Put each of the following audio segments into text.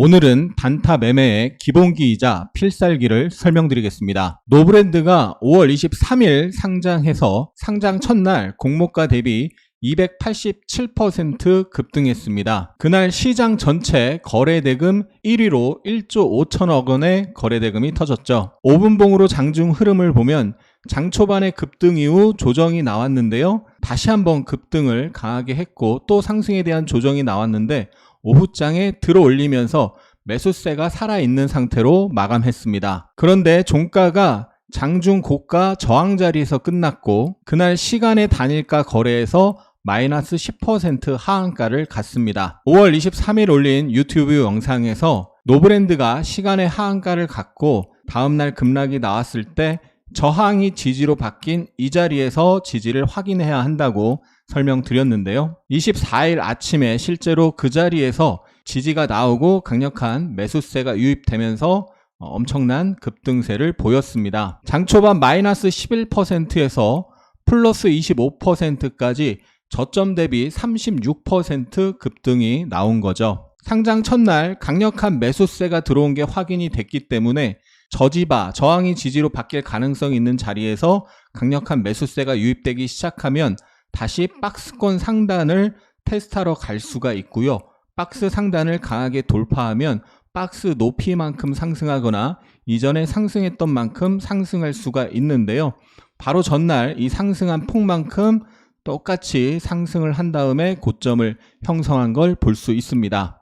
오늘은 단타 매매의 기본기이자 필살기를 설명드리겠습니다. 노브랜드가 5월 23일 상장해서 상장 첫날 공모가 대비 287% 급등했습니다. 그날 시장 전체 거래대금 1위로 1조 5천억 원의 거래대금이 터졌죠. 5분봉으로 장중 흐름을 보면 장 초반의 급등 이후 조정이 나왔는데요. 다시 한번 급등을 강하게 했고 또 상승에 대한 조정이 나왔는데 오후장에 들어올리면서 매수세가 살아있는 상태로 마감했습니다. 그런데 종가가 장중 고가 저항 자리에서 끝났고 그날 시간의 단일가 거래에서 마이너스 10% 하한가를 갔습니다. 5월 23일 올린 유튜브 영상에서 노브랜드가 시간의 하한가를 갔고 다음날 급락이 나왔을 때 저항이 지지로 바뀐 이 자리에서 지지를 확인해야 한다고 설명드렸는데요. 24일 아침에 실제로 그 자리에서 지지가 나오고 강력한 매수세가 유입되면서 엄청난 급등세를 보였습니다. 장 초반 마이너스 11%에서 플러스 25%까지 저점 대비 36% 급등이 나온 거죠. 상장 첫날 강력한 매수세가 들어온 게 확인이 됐기 때문에 저지바, 저항이 지지로 바뀔 가능성이 있는 자리에서 강력한 매수세가 유입되기 시작하면 다시 박스권 상단을 테스트하러 갈 수가 있고요. 박스 상단을 강하게 돌파하면 박스 높이만큼 상승하거나 이전에 상승했던 만큼 상승할 수가 있는데요. 바로 전날 이 상승한 폭만큼 똑같이 상승을 한 다음에 고점을 형성한 걸 볼 수 있습니다.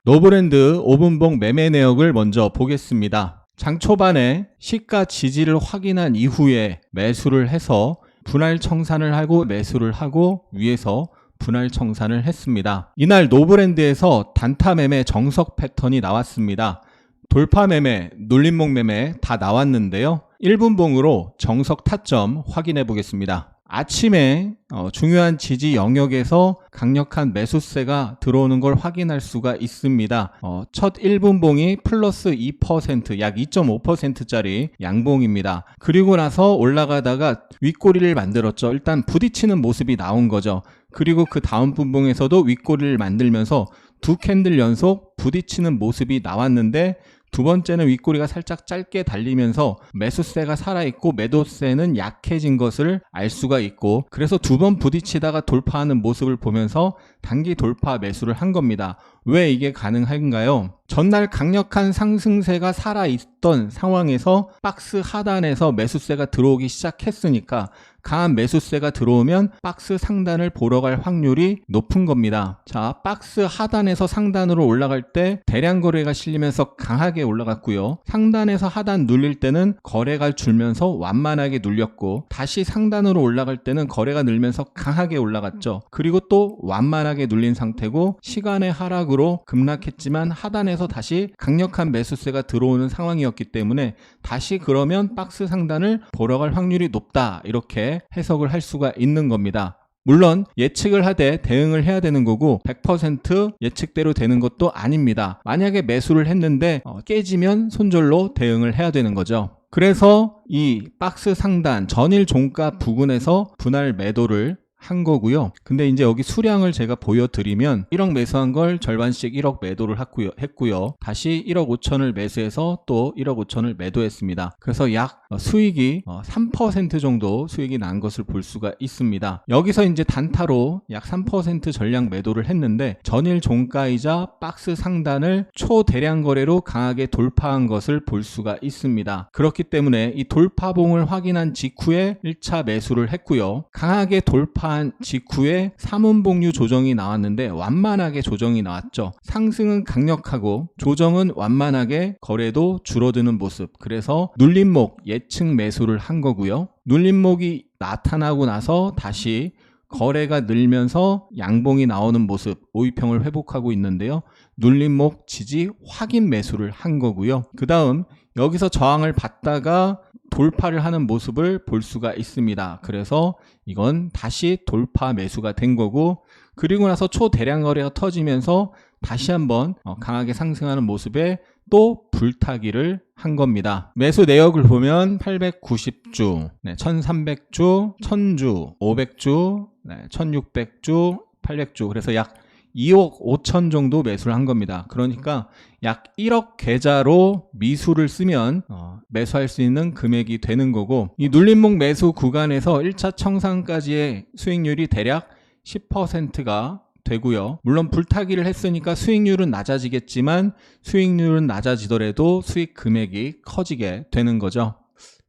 노브랜드 5분봉 매매 내역을 먼저 보겠습니다. 장 초반에 시가 지지를 확인한 이후에 매수를 해서 분할 청산을 하고 매수를 하고 위에서 분할 청산을 했습니다. 이날 노브랜드에서 단타 매매 정석 패턴이 나왔습니다. 돌파 매매, 눌림목 매매 다 나왔는데요. 1분봉으로 정석 타점 확인해 보겠습니다. 아침에 중요한 지지 영역에서 강력한 매수세가 들어오는 걸 확인할 수가 있습니다. 첫 1분봉이 플러스 2%, 약 2.5%짜리 양봉입니다. 그리고 나서 올라가다가 윗꼬리를 만들었죠. 일단 부딪히는 모습이 나온 거죠. 그리고 그 다음 분봉에서도 윗꼬리를 만들면서 두 캔들 연속 부딪히는 모습이 나왔는데 두 번째는 윗꼬리가 살짝 짧게 달리면서 매수세가 살아있고 매도세는 약해진 것을 알 수가 있고 그래서 두 번 부딪히다가 돌파하는 모습을 보면서 단기 돌파 매수를 한 겁니다. 왜 이게 가능한가요? 전날 강력한 상승세가 살아있던 상황에서 박스 하단에서 매수세가 들어오기 시작했으니까 강한 매수세가 들어오면 박스 상단을 보러 갈 확률이 높은 겁니다. 자, 박스 하단에서 상단으로 올라갈 때 대량 거래가 실리면서 강하게 올라갔고요. 상단에서 하단 눌릴 때는 거래가 줄면서 완만하게 눌렸고 다시 상단으로 올라갈 때는 거래가 늘면서 강하게 올라갔죠. 그리고 또 완만하게 눌린 상태고 시간의 하락으로 급락했지만 하단에서 다시 강력한 매수세가 들어오는 상황이었기 때문에 다시 그러면 박스 상단을 보러 갈 확률이 높다 이렇게 해석을 할 수가 있는 겁니다. 물론 예측을 하되 대응을 해야 되는 거고 100% 예측대로 되는 것도 아닙니다. 만약에 매수를 했는데 깨지면 손절로 대응을 해야 되는 거죠. 그래서 이 박스 상단 전일 종가 부근에서 분할 매도를 한 거고요. 근데 이제 여기 수량을 제가 보여드리면 1억 매수한 걸 절반씩 1억 매도를 했고요. 다시 1억 5천을 매수해서 또 1억 5천을 매도했습니다. 그래서 약 수익이 3% 정도 수익이 난 것을 볼 수가 있습니다. 여기서 이제 단타로 약 3% 전량 매도를 했는데 전일 종가이자 박스 상단을 초대량 거래로 강하게 돌파한 것을 볼 수가 있습니다. 그렇기 때문에 이 돌파봉을 확인한 직후에 1차 매수를 했고요. 강하게 돌파한 직후에 3분봉류 조정이 나왔는데 완만하게 조정이 나왔죠. 상승은 강력하고 조정은 완만하게 거래도 줄어드는 모습. 그래서 눌림목 예측 매수를 한 거고요. 눌림목이 나타나고 나서 다시 거래가 늘면서 양봉이 나오는 모습, 오이평을 회복하고 있는데요. 눌림목 지지 확인 매수를 한 거고요. 그 다음 여기서 저항을 받다가 돌파를 하는 모습을 볼 수가 있습니다. 그래서 이건 다시 돌파 매수가 된 거고 그리고 나서 초대량 거래가 터지면서 다시 한번 강하게 상승하는 모습에 또 불타기를 한 겁니다. 매수 내역을 보면 890주, 1300주, 1000주, 500주, 1600주, 800주 그래서 약 2억 5천 정도 매수를 한 겁니다. 그러니까 약 1억 계좌로 미수를 쓰면 매수할 수 있는 금액이 되는 거고, 이 눌림목 매수 구간에서 1차 청산까지의 수익률이 대략 10%가 되고요. 물론 불타기를 했으니까 수익률은 낮아지겠지만 수익률은 낮아지더라도 수익 금액이 커지게 되는 거죠.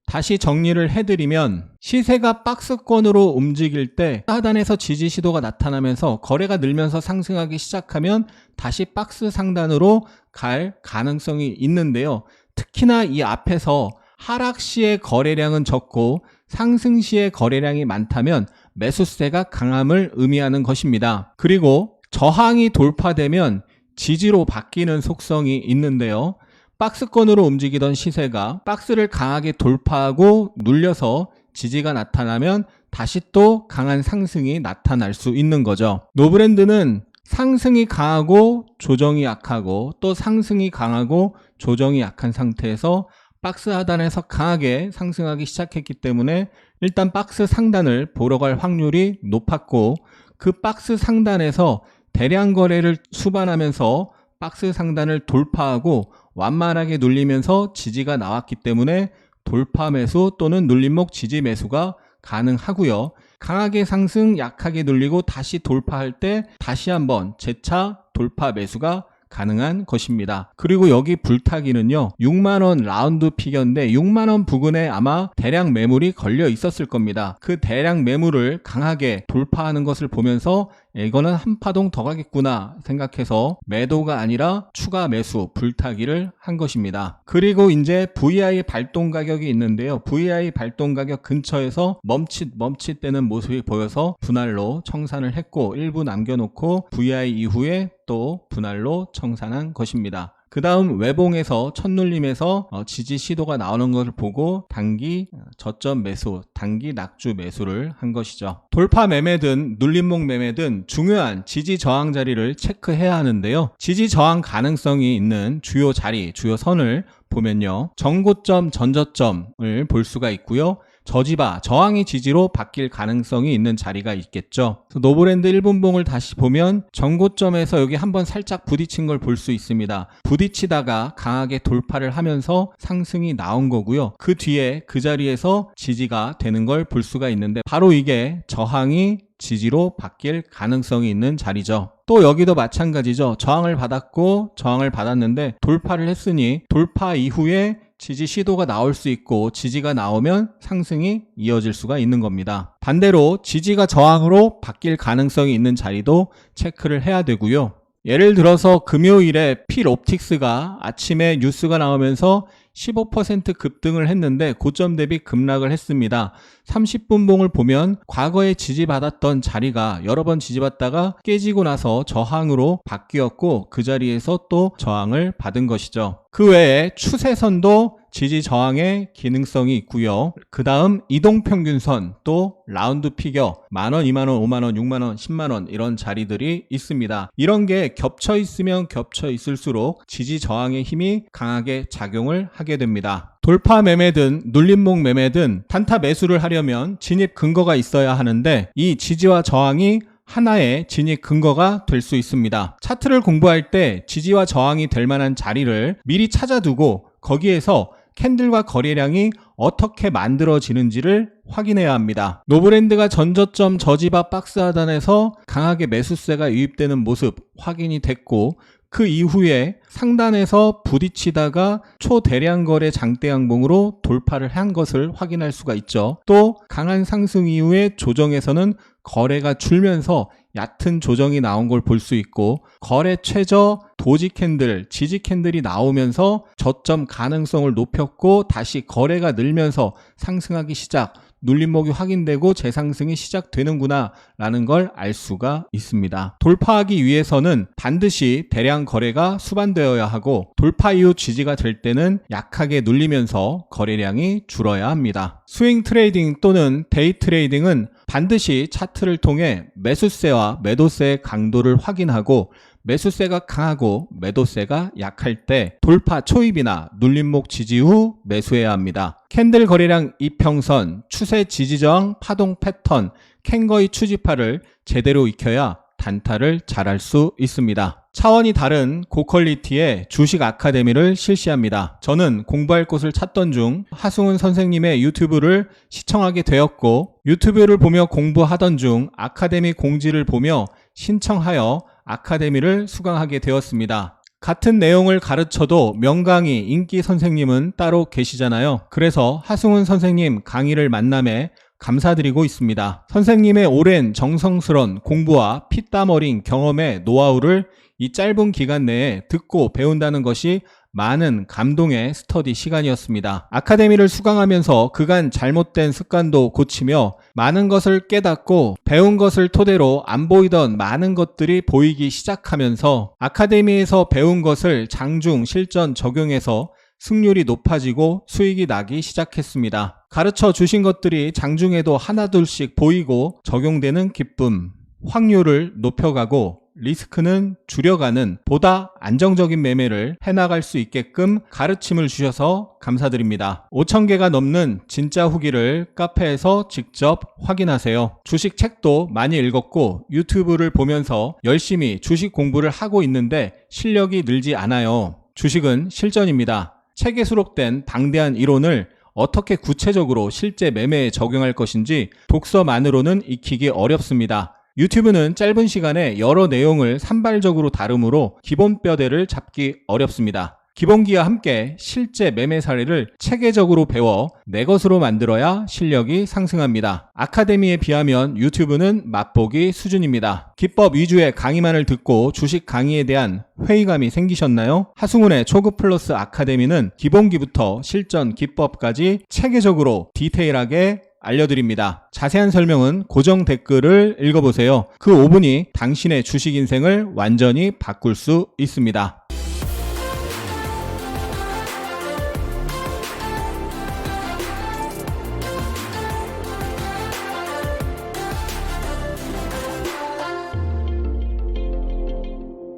다시 정리를 해드리면 시세가 박스권으로 움직일 때 하단에서 지지 시도가 나타나면서 거래가 늘면서 상승하기 시작하면 다시 박스 상단으로 갈 가능성이 있는데요. 특히나 이 앞에서 하락 시의 거래량은 적고 상승 시의 거래량이 많다면 매수세가 강함을 의미하는 것입니다. 그리고 저항이 돌파되면 지지로 바뀌는 속성이 있는데요. 박스권으로 움직이던 시세가 박스를 강하게 돌파하고 눌려서 지지가 나타나면 다시 또 강한 상승이 나타날 수 있는 거죠. 노브랜드는 상승이 강하고 조정이 약하고 또 상승이 강하고 조정이 약한 상태에서 박스 하단에서 강하게 상승하기 시작했기 때문에 일단 박스 상단을 보러 갈 확률이 높았고, 그 박스 상단에서 대량 거래를 수반하면서 박스 상단을 돌파하고 완만하게 눌리면서 지지가 나왔기 때문에 돌파 매수 또는 눌림목 지지 매수가 가능하고요. 강하게 상승, 약하게 눌리고 다시 돌파할 때 다시 한번 재차 돌파 매수가 가능한 것입니다. 그리고 여기 불타기는요, 6만원 라운드 피겨인데 6만원 부근에 아마 대량 매물이 걸려 있었을 겁니다. 그 대량 매물을 강하게 돌파하는 것을 보면서 이거는 한 파동 더 가겠구나 생각해서 매도가 아니라 추가 매수, 불타기를 한 것입니다. 그리고 이제 VI 발동 가격이 있는데요. VI 발동 가격 근처에서 멈칫대는 모습이 보여서 분할로 청산을 했고, 일부 남겨놓고 VI 이후에 또 분할로 청산한 것입니다. 그 다음 외봉에서 첫눌림에서 지지 시도가 나오는 것을 보고 단기 저점 매수, 단기 낙주 매수를 한 것이죠. 돌파 매매든 눌림목 매매든 중요한 지지 저항 자리를 체크해야 하는데요. 지지 저항 가능성이 있는 주요 자리, 주요 선을 보면요, 정고점, 전저점을 볼 수가 있고요. 저지바, 저항이 지지로 바뀔 가능성이 있는 자리가 있겠죠. 노브랜드 1분봉을 다시 보면 정고점에서 여기 한번 살짝 부딪힌 걸 볼 수 있습니다. 부딪히다가 강하게 돌파를 하면서 상승이 나온 거고요. 그 뒤에 그 자리에서 지지가 되는 걸 볼 수가 있는데, 바로 이게 저항이 지지로 바뀔 가능성이 있는 자리죠. 또 여기도 마찬가지죠. 저항을 받았고 저항을 받았는데 돌파를 했으니 돌파 이후에 지지 시도가 나올 수 있고, 지지가 나오면 상승이 이어질 수가 있는 겁니다. 반대로 지지가 저항으로 바뀔 가능성이 있는 자리도 체크를 해야 되고요. 예를 들어서 금요일에 필옵틱스가 아침에 뉴스가 나오면서 15% 급등을 했는데 고점 대비 급락을 했습니다. 30분봉을 보면 과거에 지지받았던 자리가 여러 번 지지받다가 깨지고 나서 저항으로 바뀌었고, 그 자리에서 또 저항을 받은 것이죠. 그 외에 추세선도 지지 저항의 기능성이 있고요. 그 다음 이동평균선, 또 라운드 피겨, 만원, 2만원, 5만원, 6만원, 10만원 이런 자리들이 있습니다. 이런 게 겹쳐 있으면 겹쳐 있을수록 지지 저항의 힘이 강하게 작용을 하게 됩니다. 돌파 매매든 눌림목 매매든 단타 매수를 하려면 진입 근거가 있어야 하는데, 이 지지와 저항이 하나의 진입 근거가 될 수 있습니다. 차트를 공부할 때 지지와 저항이 될 만한 자리를 미리 찾아두고 거기에서 캔들과 거래량이 어떻게 만들어지는지를 확인해야 합니다. 노브랜드가 전저점 저지바 박스 하단에서 강하게 매수세가 유입되는 모습 확인이 됐고, 그 이후에 상단에서 부딪히다가 초대량 거래 장대 양봉으로 돌파를 한 것을 확인할 수가 있죠. 또 강한 상승 이후에 조정에서는 거래가 줄면서 얕은 조정이 나온 걸 볼 수 있고, 거래 최저 도지 캔들, 지지 캔들이 나오면서 저점 가능성을 높였고 다시 거래가 늘면서 상승하기 시작, 눌림목이 확인되고 재상승이 시작되는구나 라는 걸 알 수가 있습니다. 돌파하기 위해서는 반드시 대량 거래가 수반되어야 하고, 돌파 이후 지지가 될 때는 약하게 눌리면서 거래량이 줄어야 합니다. 스윙 트레이딩 또는 데이 트레이딩은 반드시 차트를 통해 매수세와 매도세의 강도를 확인하고, 매수세가 강하고 매도세가 약할 때 돌파 초입이나 눌림목 지지 후 매수해야 합니다. 캔들 거래량 이평선, 추세 지지저항 파동 패턴, 캔거의 추지파를 제대로 익혀야 단타를 잘할 수 있습니다. 차원이 다른 고퀄리티의 주식 아카데미를 실시합니다. 저는 공부할 곳을 찾던 중 하승훈 선생님의 유튜브를 시청하게 되었고, 유튜브를 보며 공부하던 중 아카데미 공지를 보며 신청하여 아카데미를 수강하게 되었습니다. 같은 내용을 가르쳐도 명강의 인기 선생님은 따로 계시잖아요. 그래서 하승훈 선생님 강의를 만남에 감사드리고 있습니다. 선생님의 오랜 정성스런 공부와 피땀 어린 경험의 노하우를 이 짧은 기간 내에 듣고 배운다는 것이 많은 감동의 스터디 시간이었습니다. 아카데미를 수강하면서 그간 잘못된 습관도 고치며 많은 것을 깨닫고, 배운 것을 토대로 안 보이던 많은 것들이 보이기 시작하면서 아카데미에서 배운 것을 장중 실전 적용해서 승률이 높아지고 수익이 나기 시작했습니다. 가르쳐 주신 것들이 장중에도 하나둘씩 보이고 적용되는 기쁨, 확률을 높여가고 리스크는 줄여가는 보다 안정적인 매매를 해나갈 수 있게끔 가르침을 주셔서 감사드립니다. 5,000개가 넘는 진짜 후기를 카페에서 직접 확인하세요. 주식 책도 많이 읽었고 유튜브를 보면서 열심히 주식 공부를 하고 있는데 실력이 늘지 않아요. 주식은 실전입니다. 책에 수록된 방대한 이론을 어떻게 구체적으로 실제 매매에 적용할 것인지 독서만으로는 익히기 어렵습니다. 유튜브는 짧은 시간에 여러 내용을 산발적으로 다루므로 기본 뼈대를 잡기 어렵습니다. 기본기와 함께 실제 매매 사례를 체계적으로 배워 내 것으로 만들어야 실력이 상승합니다. 아카데미에 비하면 유튜브는 맛보기 수준입니다. 기법 위주의 강의만을 듣고 주식 강의에 대한 회의감이 생기셨나요? 하승훈의 초급 플러스 아카데미는 기본기부터 실전 기법까지 체계적으로 디테일하게 알려드립니다. 자세한 설명은 고정 댓글을 읽어보세요. 그 5분이 당신의 주식 인생을 완전히 바꿀 수 있습니다.